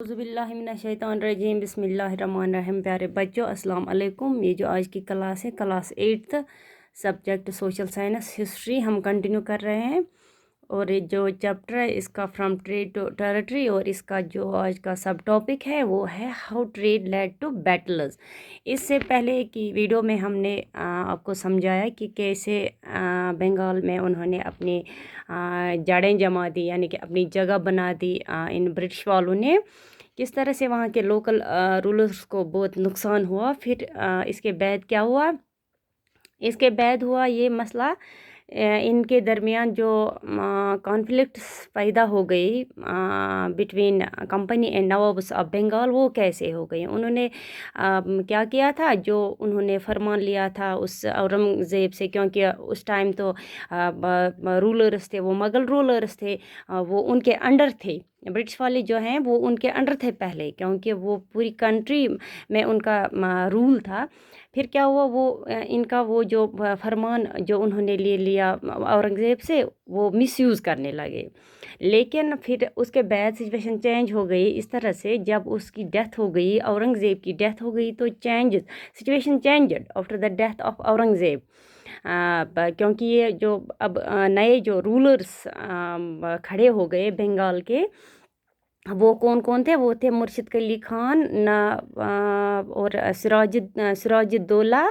औज़ुबिल्लाहिमिनश्शैतानिर्रजीम बिस्मिल्लाहिर्रहमानिर्रहीम। प्यारे बच्चों, अस्सलाम वालेकुम। ये जो आज की क्लास है, class 8th, subject social science history, हम कंटिन्यू कर रहे हैं। और ये जो चैप्टर है इसका फ्रॉम ट्रेड टू टेरिटरी, और इसका जो आज का सब टॉपिक है वो है how trade led to battles. इससे पहले की वीडियो में हमने आपको समझाया कि कैसे बंगाल में उन्होंने अपनी जड़ें जमा दी, यानी कि अपनी जगह बना दी इन ब्रिटिश वालों ने। किस तरह से वहाँ के लोकल रूलर्स को बहुत नुकसान हुआ। फिर इसके बाद क्या हुआ, इसके बाद हुआ ये मसला, इनके दरमियान जो कॉन्फ्लिक्ट पैदा हो गई between company and nawabs of Bengal, वो कैसे हो गई। उन्होंने क्या किया था, जो उन्होंने फरमान लिया था उस औरंगज़ेब से, क्योंकि उस टाइम तो रूलर्स थे, वो मुग़ल रूलर्स थे, वो उनके अंडर थे। ब्रिटिश वाले जो हैं वो उनके अंडर थे पहले, क्योंकि वो पूरी कंट्री में उनका रूल था। फिर क्या हुआ, वो इनका वो जो फरमान जो उन्होंने ले लिया औरंगज़ेब से, वो मिसयूज़ करने लगे। लेकिन फिर उसके बाद सिचुएशन चेंज हो गई इस तरह से, जब उसकी डेथ हो गई, औरंगज़ेब की डेथ हो गई, तो situation changed after the death of Aurangzeb. क्योंकि ये जो अब नए जो रूलर्स खड़े हो गए बंगाल के, वो कौन कौन थे, वो थे मुर्शिद कुली खान और सिराजुद्दौला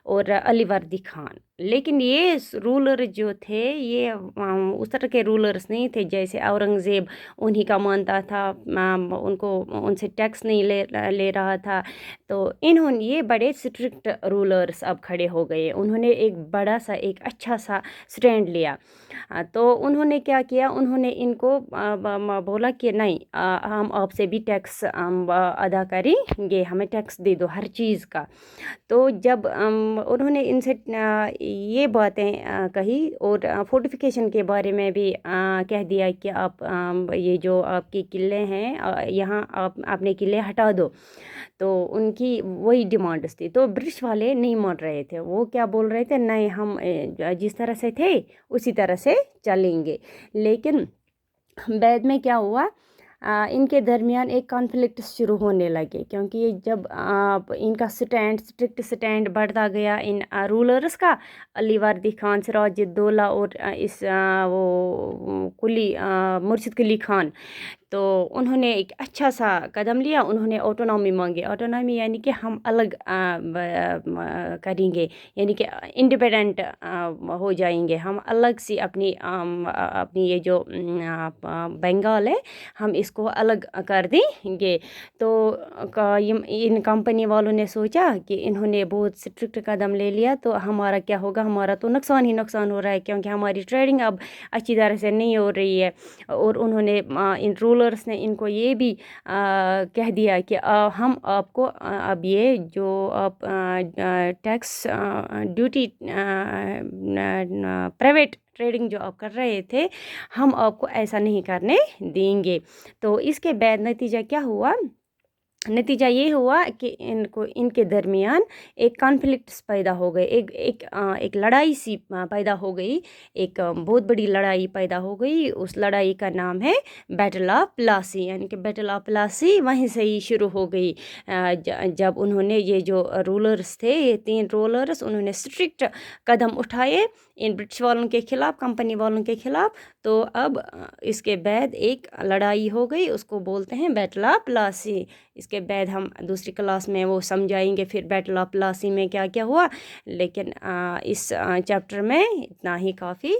और अली वर्दी खान। लेकिन ये रूलर जो थे, ये उस तरह के रूलर्स नहीं थे जैसे औरंगज़ेब उन्हीं का मानता था, उनको उनसे टैक्स नहीं ले रहा था। तो इन्होंने, ये बड़े स्ट्रिक्ट रूलर्स अब खड़े हो गए, उन्होंने एक बड़ा सा, एक अच्छा सा स्टैंड लिया। तो उन्होंने क्या किया, उन्होंने इनको बोला कि नहीं, हम आपसे भी टैक्स अदा करेंगे, हमें टैक्स दे दो हर चीज़ का। तो जब उन्होंने इनसे ये बातें कही, और फोर्टिफिकेशन के बारे में भी कह दिया कि आप ये जो आपके किले हैं, यहाँ आप अपने किले हटा दो। तो उनकी वही डिमांड्स थी। तो ब्रिटिश वाले नहीं मान रहे थे, वो क्या बोल रहे थे, नहीं, हम जिस तरह से थे उसी तरह से चलेंगे। लेकिन बाद में क्या हुआ, इनके दरमियान एक कॉन्फ्लिक्ट शुरू होने लगे, क्योंकि ये जब इनका स्ट्रिक्ट स्टैंड बढ़ता गया इन रूलर्स का, अली वर्दी खान, सिराजुद्दौला और वो मुर्शिद कुली खान, तो उन्होंने एक अच्छा सा कदम लिया। उन्होंने ऑटोनॉमी मांगी। ऑटोनॉमी यानी कि हम अलग करेंगे, यानी कि इंडिपेंडेंट हो जाएंगे, हम अलग सी अपनी ये जो बंगाल है, हम इसको अलग कर देंगे। तो इन कंपनी वालों ने सोचा कि इन्होंने बहुत स्ट्रिक्ट कदम ले लिया, तो हमारा क्या होगा, हमारा तो नुकसान ही नुकसान हो रहा है, क्योंकि हमारी ट्रेडिंग अब अच्छी तरह से नहीं हो रही है। और उन्होंने इन रूलर्स ने इनको ये भी कह दिया कि हम आपको अब ये जो आप टैक्स ड्यूटी प्राइवेट ट्रेडिंग जो आप कर रहे थे, हम आपको ऐसा नहीं करने देंगे। तो इसके बाद नतीजा क्या हुआ, नतीजा ये हुआ कि इनके दरमियान एक कॉन्फ्लिक्ट्स पैदा हो गए, एक लड़ाई सी पैदा हो गई, एक बहुत बड़ी लड़ाई पैदा हो गई। उस लड़ाई का नाम है बैटल ऑफ प्लासी, यानी कि बैटल ऑफ प्लासी वहीं से ही शुरू हो गई। जब उन्होंने, ये जो रूलर्स थे, ये 3 रूलर्स, उन्होंने स्ट्रिक्ट कदम उठाए इन ब्रिटिश वालों के ख़िलाफ़, कंपनी वालों के ख़िलाफ़। तो अब इसके बाद एक लड़ाई हो गई, उसको बोलते हैं बैटल ऑफ प्लासी। इसके बाद हम दूसरी क्लास में वो समझाएंगे फिर बैटल ऑफ प्लासी में क्या क्या हुआ। लेकिन इस चैप्टर में इतना ही काफ़ी।